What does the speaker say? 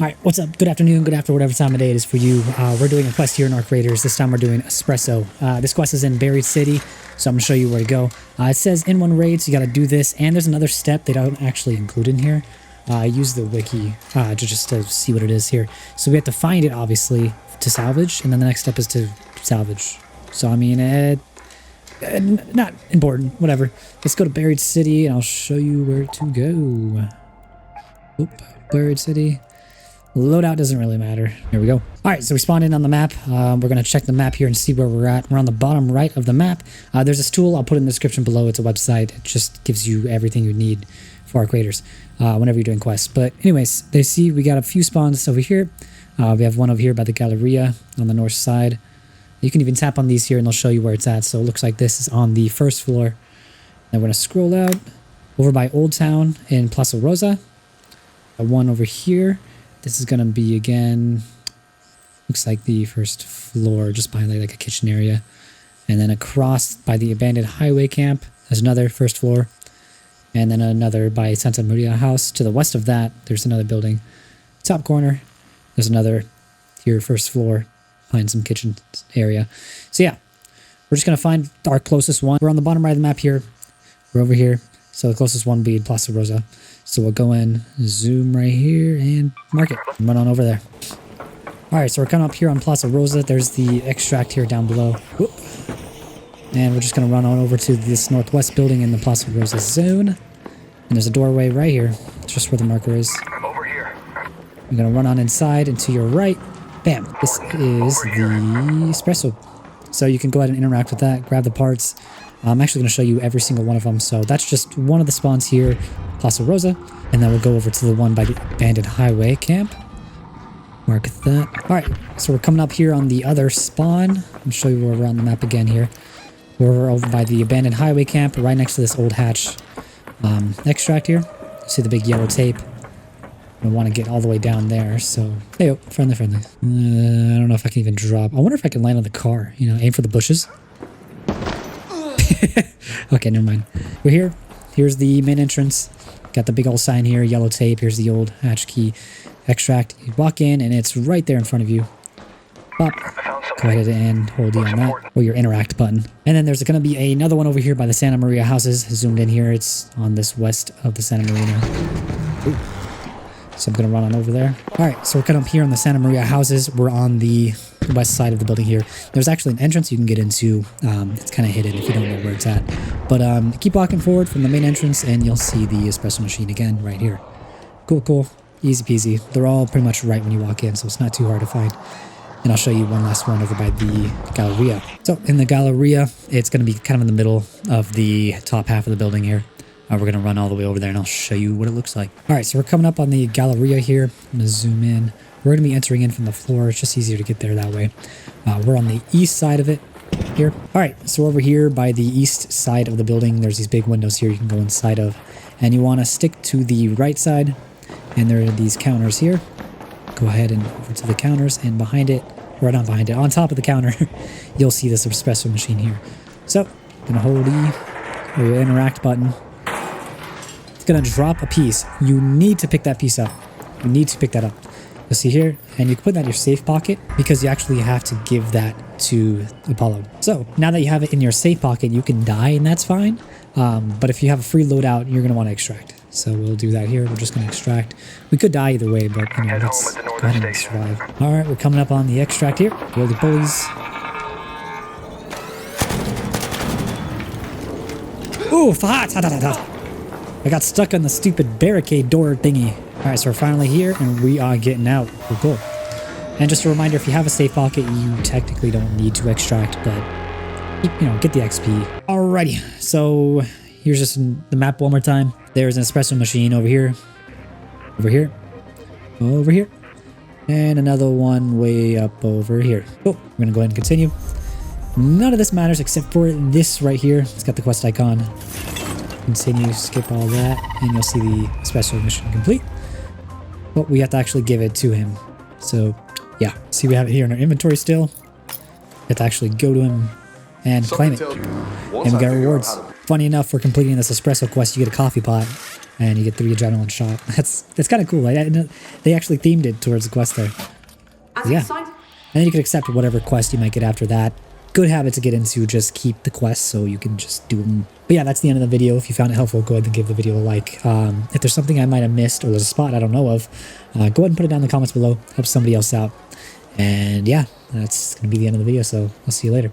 Alright, what's up? Good afternoon, good after whatever time of day it is for you. We're doing a quest here in our creators. This time we're doing Espresso. This quest is in Buried City, so I'm going to show you where to go. It says in one raid, so you got to do this, and there's another step they don't actually include in here. I use the wiki just to see what it is here. So we have to find it, obviously, to salvage, and then the next step is to salvage. So, I mean, not important, whatever. Let's go to Buried City, and I'll show you where to go. Oop, Buried City. Loadout doesn't really matter. Here we go. Alright, so we spawned in on the map. We're going to check the map here and see where we're at. We're on the bottom right of the map. There's this tool. I'll put it in the description below. It's a website. It just gives you everything you need for our creators whenever you're doing quests. But anyways, they see we got a few spawns over here. We have one over here by the Galleria on the north side. You can even tap on these here and they'll show you where it's at. So it looks like this is on the first floor. Then we're going to scroll out over by Old Town in Plaza Rosa. One over here. This is going to be, again, looks like the first floor, just by like a kitchen area. And then across by the abandoned highway camp, there's another first floor. And then another by Santa Maria house. To the west of that, there's another building. Top corner, there's another here, first floor, behind some kitchen area. So yeah, we're just going to find our closest one. We're on the bottom right of the map here. We're over here. So the closest one being Plaza Rosa. So we'll go in, zoom right here, and mark it. And run on over there. Alright, so we're coming up here on Plaza Rosa. There's the extract here down below. Whoop. And we're just going to run on over to this northwest building in the Plaza Rosa zone. And there's a doorway right here, just where the marker is. Over here. We're going to run on inside, and to your right, bam, this is the Espresso. So you can go ahead and interact with that, grab the parts. I'm actually going to show you every single one of them. So that's just one of the spawns here, Plaza Rosa. And then we'll go over to the one by the abandoned highway camp. Mark that. All right, so we're coming up here on the other spawn. I'll show you where we're on the map again here. We're over by the abandoned highway camp, right next to this old hatch extract here. See the big yellow tape. I want to get all the way down there, so... Hey, friendly. I don't know if I can even drop. I wonder if I can land on the car. You know, aim for the bushes. Okay, never mind. We're here. Here's the main entrance. Got the big old sign here, yellow tape. Here's the old hatch key extract. You walk in, and it's right there in front of you. Pop. Go ahead and hold E on that, or your interact button. And then there's going to be another one over here by the Santa Maria houses. Zoomed in here. It's on this west of the Santa Maria. Ooh. So I'm going to run on over there. Alright, so we're coming up here on the Santa Maria houses. We're on the west side of the building here. There's actually an entrance you can get into. It's kind of hidden if you don't know where it's at. But keep walking forward from the main entrance and you'll see the Espresso Machine again right here. Cool. Easy peasy. They're all pretty much right when you walk in, so it's not too hard to find. And I'll show you one last one over by the Galleria. So in the Galleria, it's going to be kind of in the middle of the top half of the building here. We're going to run all the way over there and I'll show you what it looks like. Alright, so we're coming up on the Galleria here. I'm going to zoom in. We're going to be entering in from the floor. It's just easier to get there that way. We're on the east side of it here. Alright, so over here by the east side of the building, there's these big windows here you can go inside of. And you want to stick to the right side. And there are these counters here. Go ahead and over to the counters and behind it, or not behind it, on top of the counter, you'll see this Espresso Machine here. So, I'm going to hold E, or your interact button. It's going to drop a piece. You need to pick that piece up. You need to pick that up. You'll see here, and you can put that in your safe pocket because you actually have to give that to Apollo. So now that you have it in your safe pocket, you can die and that's fine. But if you have a free loadout, you're going to want to extract. So we'll do that here. We're just going to extract. We could die either way, but you know, let's go ahead and survive. All right, we're coming up on the extract here. Roll the pulleys. Ooh, I got stuck on the stupid barricade door thingy. Alright, so we're finally here and we are getting out. Cool. And just a reminder, if you have a safe pocket, you technically don't need to extract, but, you know, get the XP. Alrighty, so here's just the map one more time. There's an Espresso Machine over here, over here, and another one way up over here. Cool. We're gonna go ahead and continue. None of this matters except for this right here. It's got the quest icon. Continue, skip all that, and you'll see the Espresso Machine complete. But we have to actually give it to him. So, yeah. See, we have it here in our inventory still. We have to actually go to him and claim it. And we got rewards. Funny enough, for completing this Espresso quest, you get a coffee pot. and you get 3 adrenaline shot. That's kind of cool. They actually themed it towards the quest there. Yeah. And then you can accept whatever quest you might get after that. Good habit to get into, just keep the quests so you can just do them. But yeah, that's the end of the video. If you found it helpful, go ahead and give the video a like. If there's something I might have missed or there's a spot I don't know of, go ahead and put it down in the comments below. Help somebody else out. And yeah, that's going to be the end of the video, so I'll see you later.